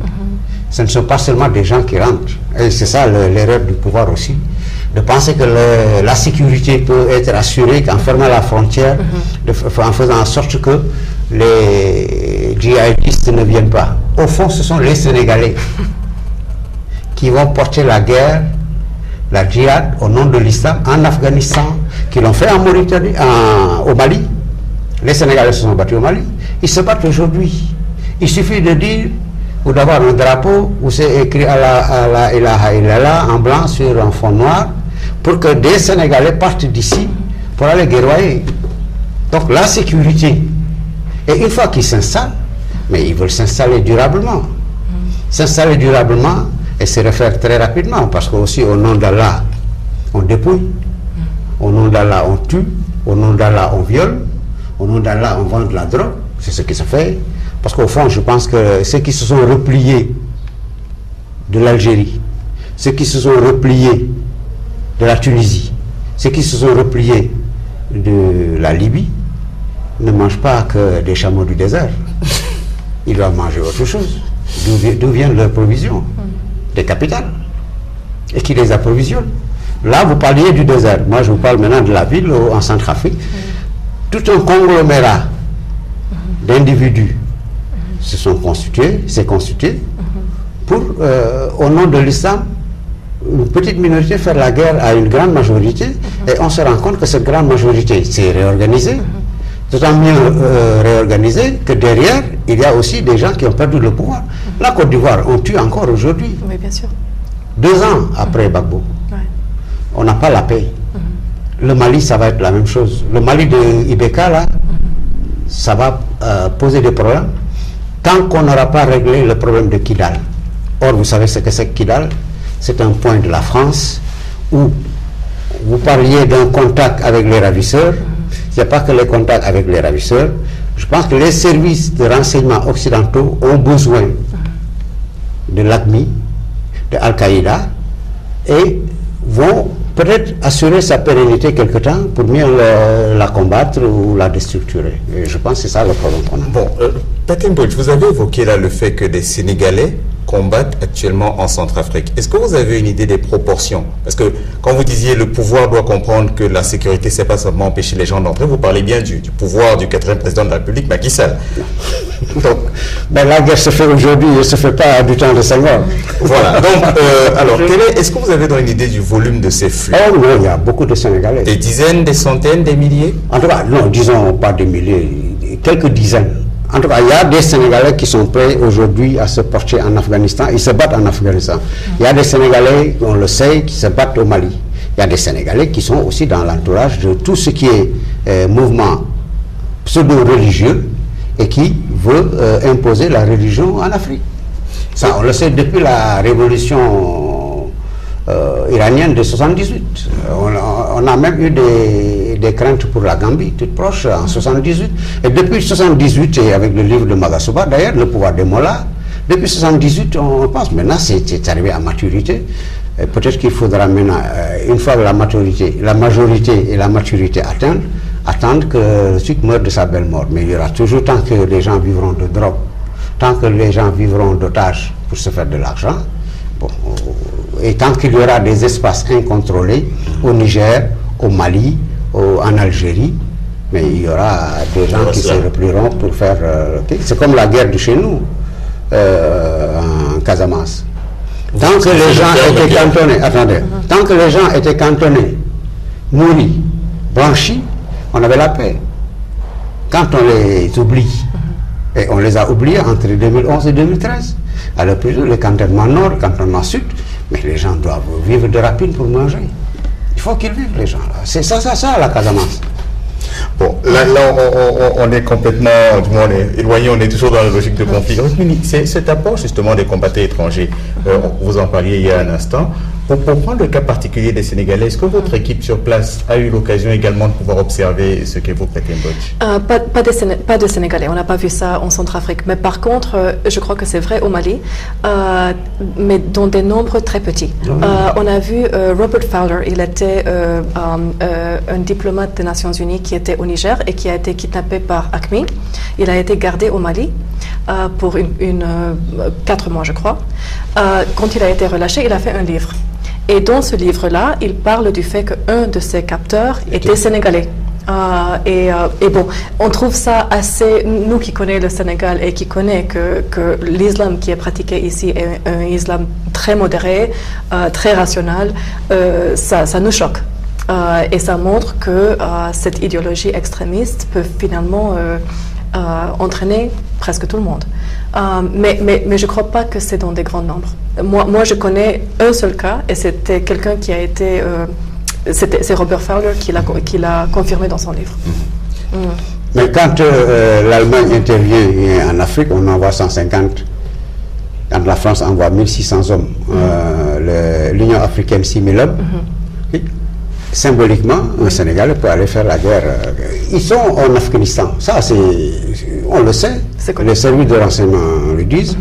ce ne sont pas seulement des gens qui rentrent. Et c'est ça l'erreur du pouvoir aussi. De penser que la sécurité peut être assurée qu'en fermant la frontière, en faisant en sorte que les djihadistes ne viennent pas. Au fond, ce sont les Sénégalais qui vont porter la guerre, la djihad, au nom de l'islam, en Afghanistan, qui l'ont fait en Mauritanie, au Mali. Les Sénégalais se sont battus au Mali. Ils se battent aujourd'hui. Il suffit de dire, ou d'avoir un drapeau où c'est écrit Allah ilaha illallah en blanc sur un fond noir, pour que des Sénégalais partent d'ici pour aller guerroyer. Donc la sécurité. Et une fois qu'ils s'installent, mais ils veulent s'installer durablement. S'installer durablement et se refaire très rapidement, parce qu'aussi au nom d'Allah, on dépouille, au nom d'Allah, on tue, au nom d'Allah, on viole, au nom d'Allah, on vend de la drogue. C'est ce qui se fait. Parce qu'au fond, je pense que ceux qui se sont repliés de l'Algérie, ceux qui se sont repliés de la Tunisie, ceux qui se sont repliés de la Libye, ne mangent pas que des chameaux du désert. Ils doivent manger autre chose. D'où viennent leurs provisions? Des capitales. Et qui les approvisionnent. Là, vous parliez du désert. Moi, je vous parle maintenant de la ville en Centrafrique. Tout un conglomérat d'individus s'est constitué pour, au nom de l'islam, une petite minorité faire la guerre à une grande majorité, et on se rend compte que cette grande majorité s'est réorganisée, d'autant mieux réorganisée que derrière, il y a aussi des gens qui ont perdu le pouvoir. La Côte d'Ivoire, on tue encore aujourd'hui. Oui, bien sûr. 2 ans après Gbagbo, Ouais. on n'a pas la paix. Le Mali, ça va être la même chose. Le Mali de Ibeka, là, ça va poser des problèmes tant qu'on n'aura pas réglé le problème de Kidal. Or, vous savez ce que c'est que Kidal? C'est un point de la France où vous parliez d'un contact avec les ravisseurs. Ce n'est pas que les contacts avec les ravisseurs. Je pense que les services de renseignement occidentaux ont besoin de l'AQMI, de Al-Qaïda, et vont peut-être assurer sa pérennité quelque temps pour mieux la combattre ou la déstructurer. Et je pense que c'est ça le problème qu'on a. Bon, Pathé Mbodj, vous avez évoqué là le fait que des Sénégalais combattent actuellement en Centrafrique. Est-ce que vous avez une idée des proportions? Parce que quand vous disiez le pouvoir doit comprendre que la sécurité, c'est pas seulement empêcher les gens d'entrer, vous parlez bien du pouvoir du 4e président de la République, Macky Sall. Donc, ben, la guerre se fait aujourd'hui, elle ne se fait pas du temps de Senghor. Voilà. Donc, alors, est-ce que vous avez dans une idée du volume de ces flux? Oh non, il y a beaucoup de Sénégalais. Des dizaines, des centaines, des milliers? En tout cas, non, disons pas des milliers, quelques dizaines. En tout cas, il y a des Sénégalais qui sont prêts aujourd'hui à se porter en Afghanistan. Ils se battent en Afghanistan. Il y a des Sénégalais, on le sait, qui se battent au Mali. Il y a des Sénégalais qui sont aussi dans l'entourage de tout ce qui est mouvement pseudo-religieux et qui veut imposer la religion en Afrique. Ça, on le sait depuis la révolution iranienne de 78. On a même eu des craintes pour la Gambie, toute proche, en 78. Et depuis 78, et avec le livre de Magasuba, d'ailleurs, le pouvoir des Mollahs, depuis 78, on pense, maintenant c'est arrivé à maturité. Peut-être qu'il faudra maintenant, une fois que la majorité et la maturité attendre que le sucre meure de sa belle mort. Mais il y aura toujours, tant que les gens vivront de drogue, tant que les gens vivront d'otages pour se faire de l'argent, bon, et tant qu'il y aura des espaces incontrôlés au Niger, au Mali, en Algérie, mais il y aura des gens qui se replieront pour faire... c'est comme la guerre de chez nous, en Casamance. Tant que les gens étaient cantonnés, attendez, tant que les gens étaient cantonnés, nourris, blanchis, on avait la paix. Quand on les oublie, et on les a oubliés entre 2011 et 2013, alors plus le cantonnement nord, le cantonnement sud, mais les gens doivent vivre de rapines pour manger. Il faut qu'ils vivent, les gens là. C'est ça, la Casamance. Bon, là on est complètement, du moins, on est éloigné, on est toujours dans la logique de conflit. C'est cet apport justement des combattants étrangers, vous en parliez il y a un instant. Pour prendre le cas particulier des Sénégalais, est-ce que votre équipe sur place a eu l'occasion également de pouvoir observer ce que vous prêtez Mbodj? Pas de Sénégalais, on n'a pas vu ça en Centrafrique. Mais par contre, je crois que c'est vrai au Mali, mais dans des nombres très petits. On a vu Robert Fowler, il était un diplomate des Nations Unies qui était au Niger et qui a été kidnappé par AQMI. Il a été gardé au Mali pour 4 mois, je crois. Quand il a été relâché, il a fait un livre. Et dans ce livre-là, il parle du fait qu'un de ses capteurs était sénégalais. Et bon, on trouve ça assez, nous qui connaissons le Sénégal et qui connaissons que l'islam qui est pratiqué ici est un islam très modéré, très rationnel, ça nous choque. Et ça montre que cette idéologie extrémiste peut finalement entraîner presque tout le monde. Mais je ne crois pas que c'est dans des grands nombres. Moi, je connais un seul cas, et c'était quelqu'un qui a été... c'est Robert Fowler qui l'a confirmé dans son livre. Mais quand l'Allemagne intervient en Afrique, on envoie 150. Quand la France envoie 1600 hommes, l'Union africaine 6000 hommes. Symboliquement, un Sénégalais peut aller faire la guerre. Ils sont en Afghanistan, ça on le sait, les services de renseignement le disent.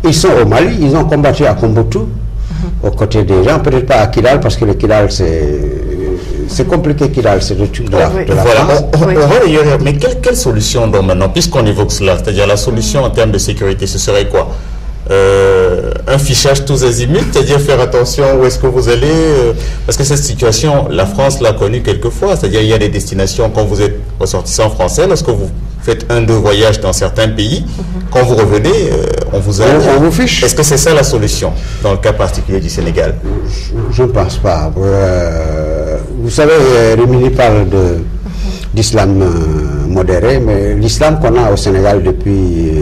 Ils sont au Mali, ils ont combattu à Tombouctou, aux côtés des gens, peut-être pas à Kidal, parce que le Kidal c'est compliqué, Kidal, c'est le truc de la France. Mais quelle solution donc maintenant, puisqu'on évoque cela, c'est-à-dire la solution en termes de sécurité, ce serait quoi? Un fichage tous azimuts, c'est-à-dire faire attention où est-ce que vous allez, parce que cette situation, la France l'a connue quelquefois, c'est-à-dire il y a des destinations quand vous êtes ressortissant français, lorsque vous faites 1-2 voyages dans certains pays, quand vous revenez, on vous fiche. Est-ce que c'est ça la solution dans le cas particulier du Sénégal? Je ne pense pas. Vous savez, Rémi parle d'islam modéré, mais l'islam qu'on a au Sénégal depuis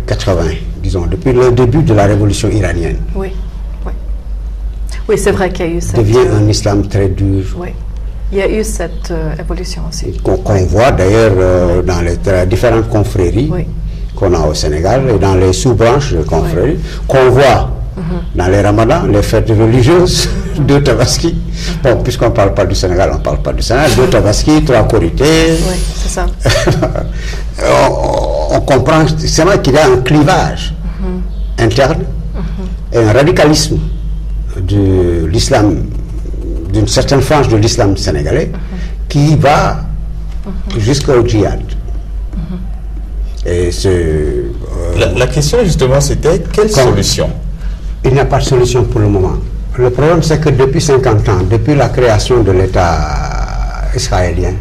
80, disons, depuis le début de la révolution iranienne. Oui, c'est vrai qu'il y a eu cette... devient un islam très dur. Oui, il y a eu cette évolution aussi. Qu'on voit d'ailleurs dans les différentes confréries qu'on a au Sénégal et dans les sous-branches de confréries, qu'on voit dans les ramadans, les fêtes religieuses, 2 Tabaski. Bon, puisqu'on ne parle pas du Sénégal, on ne parle pas du Sénégal, 2 Tabaski, 3 Korités. Oui, c'est ça. On comprend, c'est vrai qu'il y a un clivage interne et un radicalisme de l'islam, d'une certaine frange de l'islam sénégalais qui va jusqu'au djihad. Et la question justement c'était quelle solution? Il n'y a pas de solution pour le moment. Le problème c'est que depuis 50 ans, depuis la création de l'État israélien,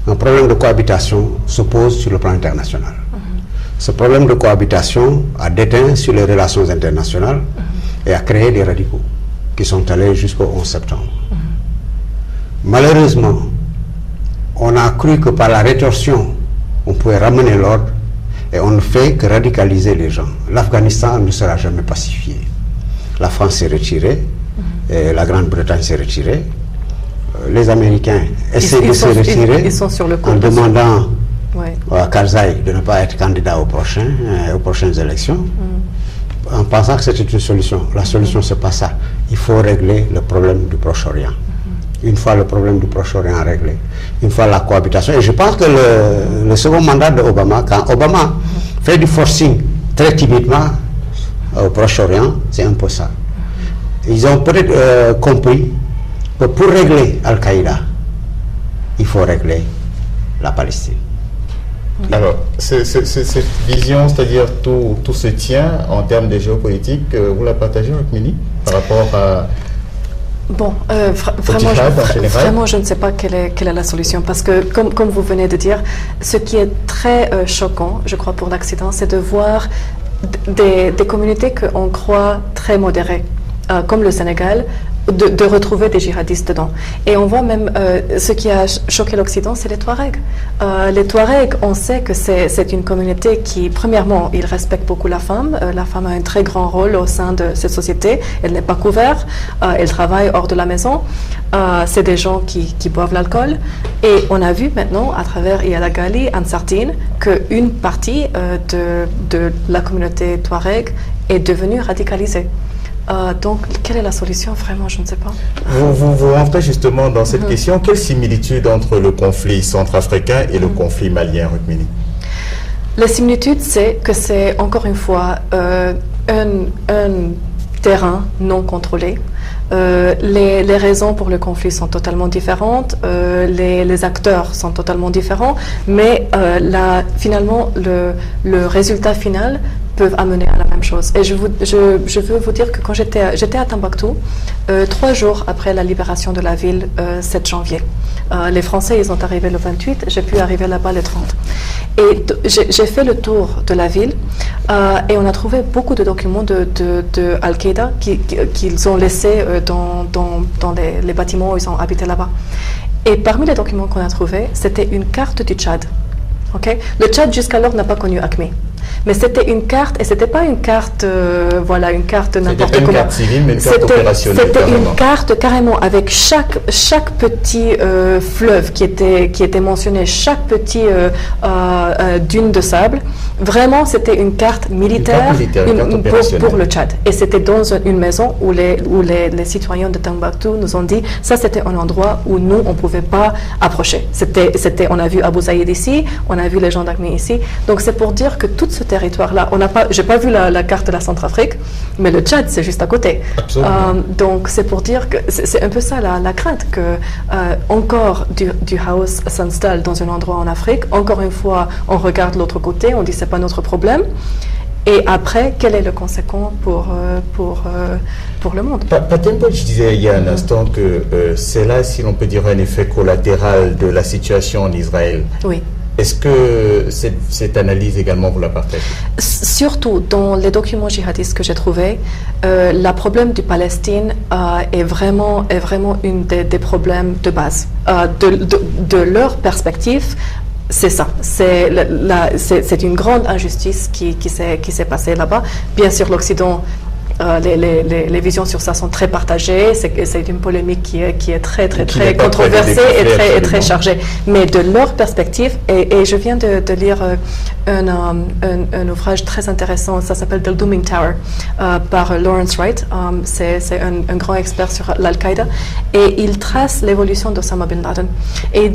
un problème de cohabitation se pose sur le plan international. Ce problème de cohabitation a déteint sur les relations internationales et a créé des radicaux qui sont allés jusqu'au 11 septembre. Malheureusement, on a cru que par la rétorsion, on pouvait ramener l'ordre et on ne fait que radicaliser les gens. L'Afghanistan ne sera jamais pacifié. La France s'est retirée, et la Grande-Bretagne s'est retirée. Les Américains essaient de se retirer en demandant à Karzai de ne pas être candidat aux prochaines élections, en pensant que c'était une solution. La solution, c'est pas ça. Il faut régler le problème du Proche-Orient. une fois le problème du Proche-Orient réglé, une fois la cohabitation. Et je pense que le second mandat de Obama, quand Obama fait du forcing très timidement au Proche-Orient, c'est un peu ça. Ils ont peut-être compris que pour régler Al-Qaïda, il faut régler la Palestine. Alors, cette vision, c'est-à-dire tout se tient en termes de géopolitique, vous la partagez, Rukmini, par rapport à... Bon, vraiment, je ne sais pas quelle est la solution, parce que, comme vous venez de dire, ce qui est très choquant, je crois, pour l'Occident, c'est de voir des communautés qu'on croit très modérées, comme le Sénégal, de retrouver des djihadistes dedans. Et on voit même, ce qui a choqué l'Occident, c'est les Touaregs. Les Touaregs, on sait que c'est une communauté qui, premièrement, ils respectent beaucoup la femme. La femme a un très grand rôle au sein de cette société. Elle n'est pas couverte. Elle travaille hors de la maison. C'est des gens qui boivent l'alcool. Et on a vu maintenant, à travers Iyad Ghali, en Sardine, qu'une partie de la communauté Touareg est devenue radicalisée. Donc, quelle est la solution? Vraiment, je ne sais pas. Vous rentrez justement dans cette question. Quelle similitude entre le conflit centrafricain et le conflit malien, Rukmini? La similitude, c'est que c'est, encore une fois, un terrain non contrôlé. Les raisons pour le conflit sont totalement différentes, les acteurs sont totalement différents, mais finalement, le résultat final peuvent amener à la même chose. Et je veux vous dire que quand j'étais à Tombouctou, 3 jours après la libération de la ville, 7 janvier, les Français, ils sont arrivés le 28, j'ai pu arriver là-bas le 30. Et j'ai fait le tour de la ville et on a trouvé beaucoup de documents de Al-Qaïda qu'ils ont laissés dans les bâtiments où ils ont habité là-bas. Et parmi les documents qu'on a trouvés, c'était une carte du Tchad. Okay? Le Tchad jusqu'alors n'a pas connu AQMI. Mais c'était une carte, et c'était pas une carte, une carte n'importe comment. C'était une carte civile, mais une carte opérationnelle. C'était une carte carrément avec chaque petit fleuve qui était mentionné, chaque petit dune de sable. Vraiment, c'était une carte militaire, pour le Tchad. Et c'était dans une maison où les citoyens de Tombouctou nous ont dit, ça c'était un endroit où nous, on ne pouvait pas approcher. On a vu Abu Zaïd ici, on a vu les gens d'AQMI ici. Donc c'est pour dire que tout ce territoire-là, j'ai pas vu la carte de la Centrafrique, mais le Tchad, c'est juste à côté. Donc c'est pour dire que c'est un peu ça la crainte, que encore du chaos s'installe dans un endroit en Afrique. Encore une fois, on regarde l'autre côté, on dit c'est pas notre problème. Et après, quel est le conséquent pour le monde? Patenboy, je disais il y a un instant que c'est là, si l'on peut dire, un effet collatéral de la situation en Israël. Oui. Est-ce que cette analyse également vous la partagez? Surtout dans les documents djihadistes que j'ai trouvés, le problème du Palestine est vraiment une des problèmes de base. De leur perspective, c'est ça. C'est une grande injustice qui s'est passée là-bas. Bien sûr, l'Occident, les visions sur ça sont très partagées. C'est une polémique qui est très controversée et très chargée. Mais de leur perspective, et je viens de lire un ouvrage très intéressant, ça s'appelle The Looming Tower, par Lawrence Wright. C'est un grand expert sur l'Al-Qaïda, et il trace l'évolution d'Osama Bin Laden. Et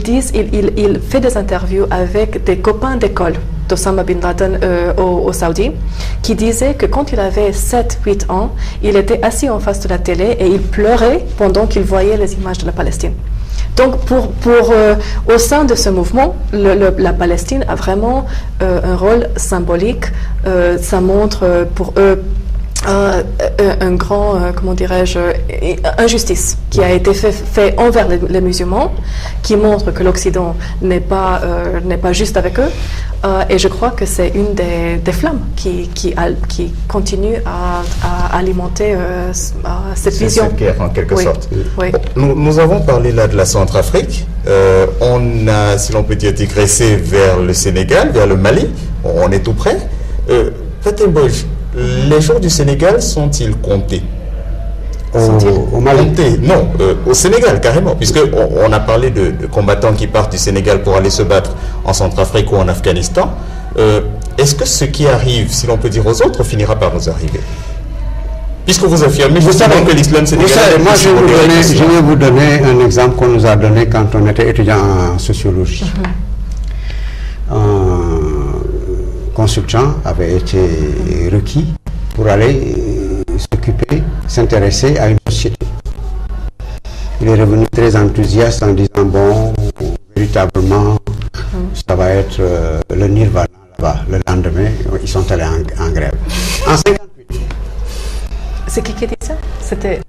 il fait des interviews avec des copains d'école d'Osama Bin Laden au Saoudi, qui disaient que quand il avait 7-8 ans, il était assis en face de la télé et il pleurait pendant qu'il voyait les images de la Palestine. Donc, au sein de ce mouvement, la Palestine a vraiment un rôle symbolique. Ça montre pour eux un grand, injustice qui a été fait envers les musulmans, qui montre que l'Occident n'est pas juste avec eux. Et je crois que c'est une des flammes qui continue à alimenter cette vision. Cette guerre, en quelque sorte. Oui. Bon, nous avons parlé là de la Centrafrique. On a, si l'on peut dire, digressé vers le Sénégal, vers le Mali. On est tout près. Patenboy, les jours du Sénégal sont-ils comptés? Au Mali? Non, au Sénégal carrément, puisqu'on a parlé de combattants qui partent du Sénégal pour aller se battre en Centrafrique ou en Afghanistan. Est-ce que ce qui arrive, si l'on peut dire aux autres, finira par nous arriver? Puisque vous affirmez justement que l'islam sénégalais... Moi, je vais vous donner un exemple qu'on nous a donné quand on était étudiant en sociologie. Un consultant avait été requis pour aller s'intéresser à une société. Il est revenu très enthousiaste en disant, bon, véritablement, ça va être le nirvana là-bas. Le lendemain, ils sont allés en grève. En 58. C'est qui dit ça? C'était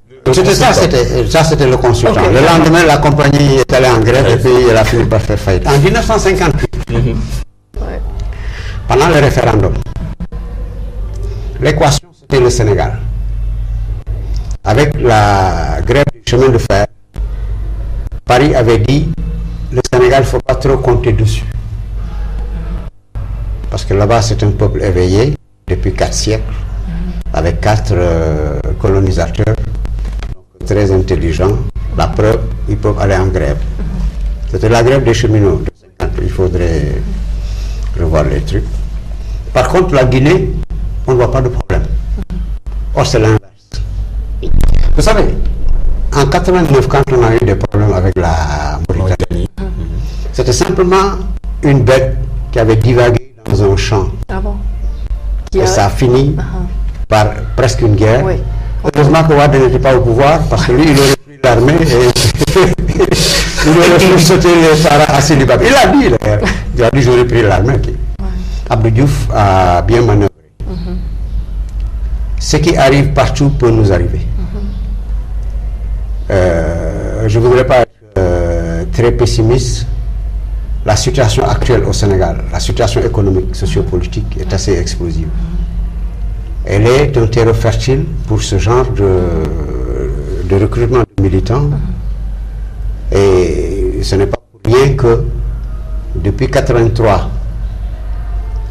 le consultant. Okay. Le lendemain, la compagnie est allée en grève et puis elle a fini par faire faillite. En 1958, pendant le référendum, l'équation, c'était le Sénégal. Avec la grève du chemin de fer, Paris avait dit le Sénégal, il ne faut pas trop compter dessus. Parce que là-bas, c'est un peuple éveillé depuis 4 siècles, avec 4 colonisateurs, donc très intelligents. La preuve, ils peuvent aller en grève. C'était la grève des cheminots de 50. Il faudrait revoir les trucs. Par contre, la Guinée, on ne voit pas de problème. Or, c'est l'inverse. Vous savez, en 89, quand on a eu des problèmes avec la Mauritanie, c'était simplement une bête qui avait divagué dans un champ. Ah bon? Et ça a fini par presque une guerre. Oui. Heureusement que Wade n'était pas au pouvoir, parce que lui, il aurait pris l'armée et il aurait pu sauter les Sahara à Silibab. Il a dit, d'ailleurs. Il a dit, j'aurais pris l'armée. Abdou Diouf a bien manœuvré. Ce qui arrive partout peut nous arriver. Je ne voudrais pas être très pessimiste. La situation actuelle au Sénégal, la situation économique, sociopolitique est assez explosive. Elle est un terreau fertile pour ce genre de recrutement de militants. Et ce n'est pas pour rien que depuis 1983,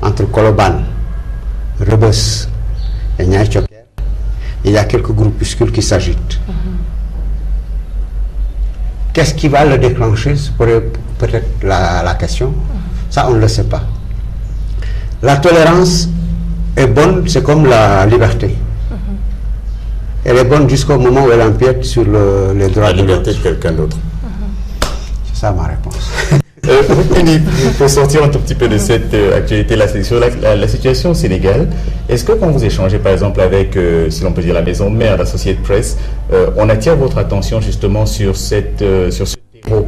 entre Koloban, Rebus et Niayes Thioker, il y a quelques groupuscules qui s'agitent. Qu'est-ce qui va le déclencher? C'est peut-être la question. Ça, on ne le sait pas. La tolérance est bonne, c'est comme la liberté. Elle est bonne jusqu'au moment où elle empiète sur les droits de liberté de quelqu'un d'autre. C'est ça ma réponse. Pour sortir un tout petit peu de cette actualité, la situation au Sénégal, est-ce que quand vous échangez par exemple avec, si l'on peut dire, la maison mère, la Associated Press, on attire votre attention justement sur ce terreau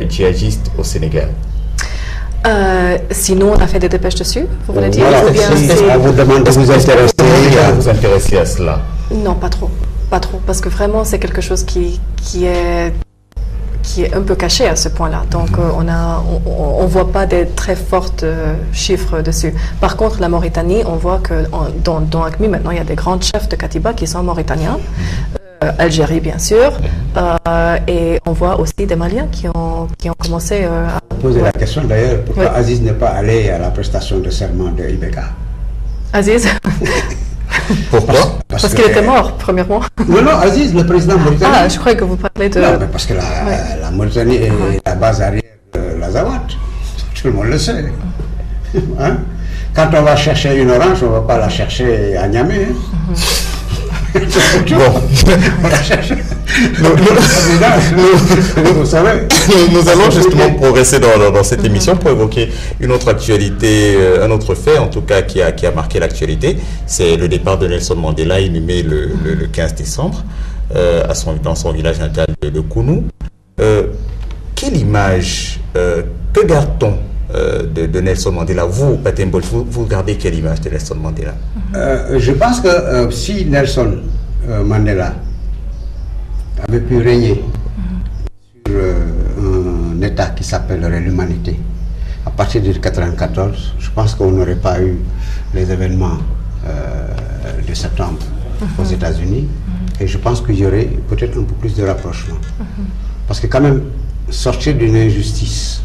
djihadiste au Sénégal? Sinon, on a fait des dépêches dessus, vous voulez dire? Voilà, on vous demande de vous intéresser à cela? Non, pas trop. Pas trop, parce que vraiment, c'est quelque chose qui est un peu caché à ce point-là. Donc, on ne voit pas des très forts chiffres dessus. Par contre, la Mauritanie, on voit que dans AQMI, maintenant, il y a des grands chefs de Katiba qui sont mauritaniens. Algérie, bien sûr. Et on voit aussi des Maliens qui ont commencé à... Poser la question, d'ailleurs, pourquoi Aziz n'est pas allé à la prestation de serment de Ibeka? Aziz? Pourquoi? Parce qu'il était mort, premièrement. Non, Aziz, le président mauritanien. Ah, je croyais que vous parlez de... Non, mais parce que la Mauritanie est la base arrière de l'Azawad. Tout le monde le sait. Hein? Quand on va chercher une orange, on ne va pas la chercher à Niamey. On la cherche. Vous savez. Nous allons justement progresser dans cette émission pour évoquer une autre actualité, un autre fait en tout cas qui a marqué l'actualité. C'est le départ de Nelson Mandela, inhumé le 15 décembre dans son village natal de Kounou. Quelle image, que garde-t-on de Nelson Mandela? Vous, Patembol, vous gardez quelle image de Nelson Mandela? Je pense que si Nelson Mandela avait pu régner sur un État qui s'appellerait l'humanité, à partir de 1994, je pense qu'on n'aurait pas eu les événements de septembre aux États-Unis, et je pense qu'il y aurait peut-être un peu plus de rapprochement. Parce que quand même, sortir d'une injustice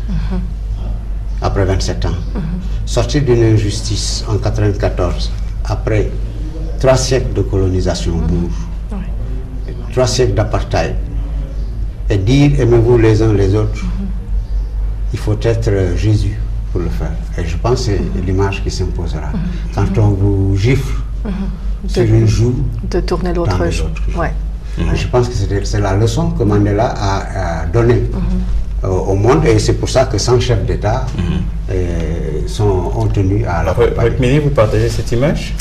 après 27 ans, sortir d'une injustice en 1994, après 3 siècles de colonisation bourre, 3 siècles d'apartheid, et dire aimez-vous les uns les autres, il faut être Jésus pour le faire. Et je pense que c'est l'image qui s'imposera. Quand on vous gifle, sur une joue de tourner l'autre joue. Ouais. Je pense que c'est la leçon que Mandela a donnée au monde, et c'est pour ça que 100 chefs d'État ont tenu à l'accompagner. Rukmini, vous partagez cette image?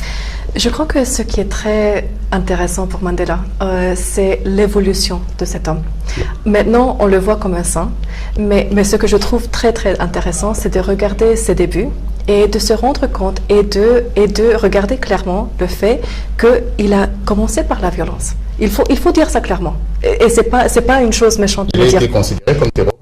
Je crois que ce qui est très intéressant pour Mandela, c'est l'évolution de cet homme. Maintenant, on le voit comme un saint, mais ce que je trouve très très intéressant, c'est de regarder ses débuts et de se rendre compte et de regarder clairement le fait qu'il a commencé par la violence. Il faut dire ça clairement. Et c'est pas une chose méchante de dire. Il a été considéré comme terroriste.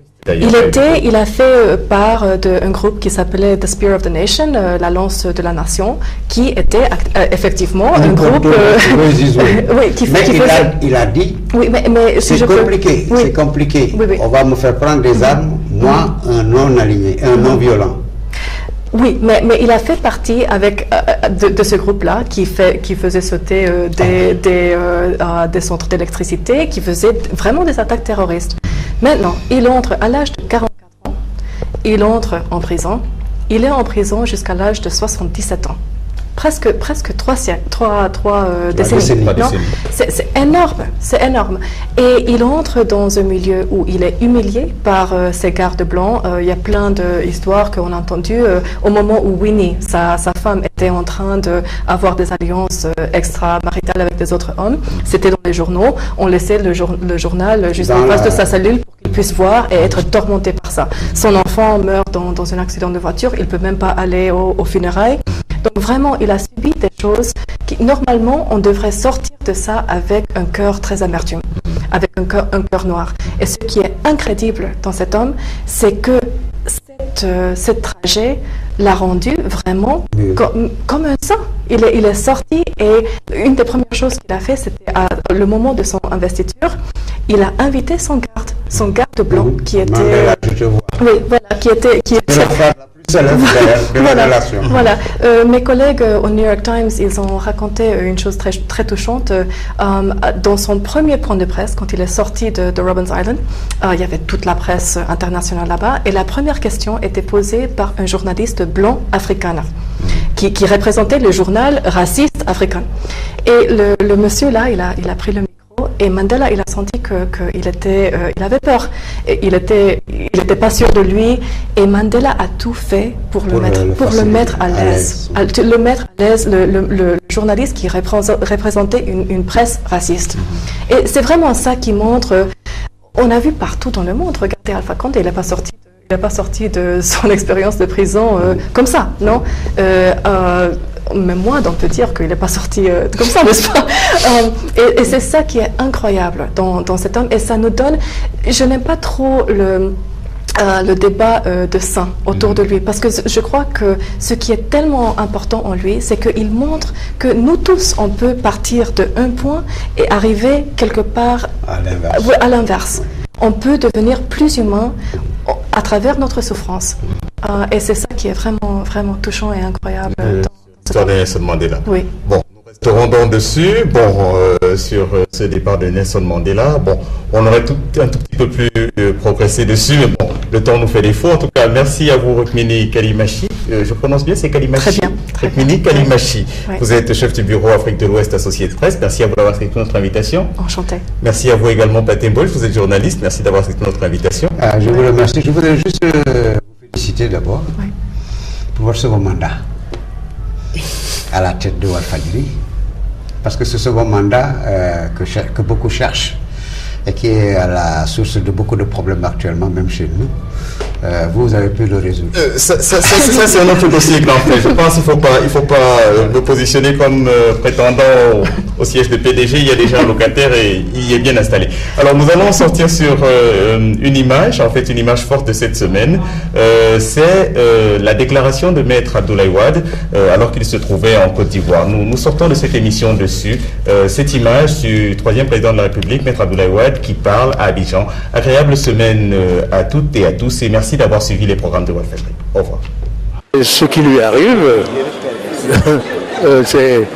Il a fait part d'un groupe qui s'appelait The Spear of the Nation, la lance de la nation, qui était effectivement un groupe. Oui, mais il a dit. Oui, mais c'est compliqué. Oui. C'est compliqué. Oui. On va me faire prendre des armes, moi, un non aligné, un non violent. Oui, mais il a fait partie de ce groupe-là qui faisait sauter des centres d'électricité, qui faisait vraiment des attaques terroristes. Maintenant, il entre à l'âge de 44 ans, il entre en prison, il est en prison jusqu'à l'âge de 77 ans. Presque 3 décennies. C'est énorme. Et il entre dans un milieu où il est humilié par ses gardes blancs. Il y a plein d'histoires qu'on a entendues. Au moment où Winnie, sa femme, était en train d'avoir des alliances extramaritales avec des autres hommes, c'était dans les journaux. On laissait le journal juste en face de sa cellule pour qu'il puisse voir et être tourmenté par ça. Son enfant meurt dans un accident de voiture. Il ne peut même pas aller aux funérailles. Donc vraiment, il a subi des choses qui, normalement, on devrait sortir de ça avec un cœur très amertume, avec un cœur noir. Et ce qui est incroyable dans cet homme, c'est que cette trajet l'a rendu vraiment comme un saint. Il est sorti, et une des premières choses qu'il a fait, c'était à le moment de son investiture, il a invité son garde blanc qui était... Oui, voilà, qui était voilà. Mes collègues au New York Times, ils ont raconté une chose très, très touchante. Dans son premier point de presse, quand il est sorti de Robben Island, il y avait toute la presse internationale là-bas, et la première question était posée par un journaliste blanc africain qui représentait le journal raciste africain. Et le monsieur là, il a pris le micro. Et Mandela, il a senti qu'il avait peur. Et il était pas sûr de lui. Et Mandela a tout fait pour le mettre à l'aise. Le journaliste qui représentait une presse raciste. Et c'est vraiment ça qui montre. On a vu partout dans le monde. Regardez Alpha Condé, il n'est pas sorti de son expérience de prison comme ça, non? Même moi, on peut dire qu'il n'est pas sorti comme ça, n'est-ce pas? Et c'est ça qui est incroyable dans cet homme. Et ça nous donne... Je n'aime pas trop le débat de saint autour de lui, parce que je crois que ce qui est tellement important en lui, c'est qu'il montre que nous tous, on peut partir d'un point et arriver quelque part à l'inverse. On peut devenir plus humain à travers notre souffrance. Et c'est ça qui est vraiment, vraiment touchant et incroyable. L'histoire de Nelson Mandela. Oui. Bon, nous resterons donc dessus. Bon, sur ce départ de Nelson Mandela, bon, on aurait un tout petit peu plus progressé dessus, mais bon, le temps nous fait défaut. En tout cas, merci à vous, Rukmini Kalimachi. Je prononce bien, c'est Kalimachi? Très bien. Rukmini Kalimachi. Oui. Vous êtes chef du bureau Afrique de l'Ouest associé de presse. Merci à vous d'avoir accepté notre invitation. Enchanté. Merci à vous également, Pathé Mbodj. Vous êtes journaliste. Merci d'avoir accepté notre invitation. Je vous remercie. Je voudrais juste vous féliciter d'abord pour votre second mandat à la tête de Walfadjri, parce que ce second mandat que beaucoup cherchent et qui est à la source de beaucoup de problèmes actuellement, même chez nous, vous avez pu le résoudre. Ça c'est un autre dossier que l'on fait. Je pense qu'il ne faut pas me positionner comme prétendant au siège de PDG. Il y a déjà un locataire et il est bien installé. Alors nous allons sortir sur une image, en fait une image forte de cette semaine. C'est la déclaration de Maître Abdoulaye Wade alors qu'il se trouvait en Côte d'Ivoire. Nous sortons de cette émission dessus. Cette image du troisième président de la République, Maître Abdoulaye Wade, qui parle à Abidjan. Agréable semaine à toutes et à tous, et merci d'avoir suivi les programmes de Walfadjri. Au revoir. Ce qui lui arrive, c'est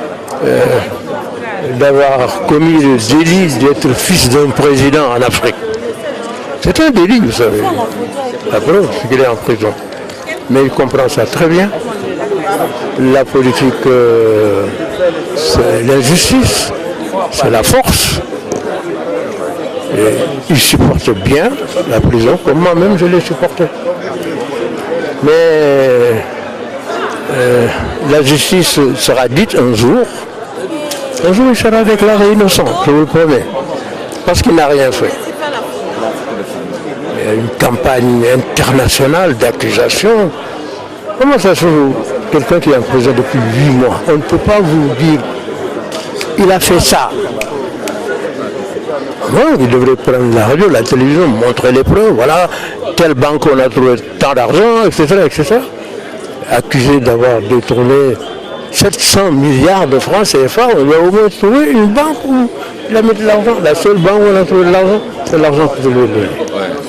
d'avoir commis le délit d'être fils d'un président en Afrique. C'est un délit, vous savez. La preuve, c'est qu'il est en prison. Mais il comprend ça très bien. La politique, c'est l'injustice, c'est la force. Et ils supportent bien la prison, comme moi-même je l'ai supporté. Mais la justice sera dite un jour il sera déclaré innocent, je vous le promets, parce qu'il n'a rien fait. Il y a une campagne internationale d'accusation. Comment ça se fait? Quelqu'un qui est en prison depuis 8 mois, on ne peut pas vous dire il a fait ça. Non, il devrait prendre la radio, la télévision, montrer les preuves, voilà, telle banque on a trouvé tant d'argent, etc. Accusé d'avoir détourné 700 milliards de francs CFA, on va au moins trouver une banque où il a mis de l'argent. La seule banque où on a trouvé de l'argent, c'est l'argent que je lui ai donné.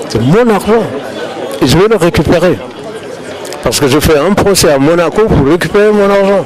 C'est mon argent. Et je vais le récupérer. Parce que je fais un procès à Monaco pour récupérer mon argent.